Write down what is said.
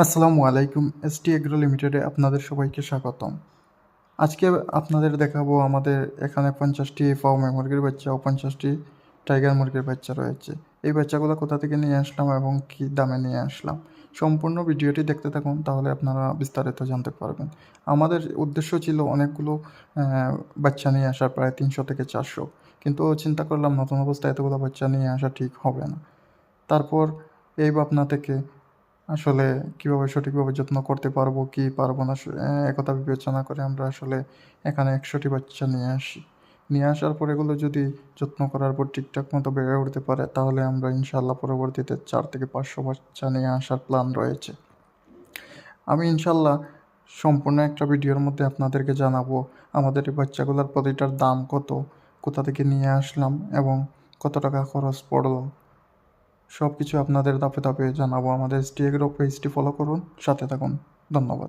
আসসালামু আলাইকুম। ST agro লিমিটেডে আপনাদের সবাইকে স্বাগতম। আজকে আপনাদের দেখাবো আমাদের এখানে 50টি ফার্মে মুরগির বাচ্চা ও 50টি টাইগার মুরগির বাচ্চা রয়েছে। এই বাচ্চাগুলো কোথা থেকে নিয়ে আসলাম এবং কী দামে নিয়ে আসলাম। সম্পূর্ণ ভিডিওটি দেখতে থাকুন, তাহলে আপনারা বিস্তারিত জানতে পারবেন। আমাদের উদ্দেশ্য ছিল অনেকগুলো বাচ্চা নিয়ে আসা, প্রায় 300 থেকে 400, কিন্তু চিন্তা করলাম নতুন অবস্থায় এতগুলো বাচ্চা নিয়ে আসা ঠিক হবে না। তারপর এই ভাবনা থেকে আসলে কীভাবে সঠিকভাবে যত্ন করতে পারবো কি পারবো না একথা বিবেচনা করে আমরা আসলে এখানে 100টি বাচ্চা নিয়ে আসি। নিয়ে আসার পর এগুলো যদি যত্ন করার পর ঠিকঠাক মতো বেড়ে উঠতে পারে, তাহলে আমরা ইনশাআল্লাহ পরবর্তীতে 4 থেকে 500 বাচ্চা নিয়ে আসার প্ল্যান রয়েছে। আমি ইনশাআল্লাহ সম্পূর্ণ একটা ভিডিওর মধ্যে আপনাদেরকে জানাবো আমাদের এই বাচ্চাগুলোর প্রতিটার দাম কত, কোথা থেকে নিয়ে আসলাম এবং কত টাকা খরচ পড়লো। সব কিছু আপনাদের ধাপে ধাপে জানাবো। আমাদের এসটি এগ্রো পেজটি ফলো করুন, সাথে থাকুন। ধন্যবাদ।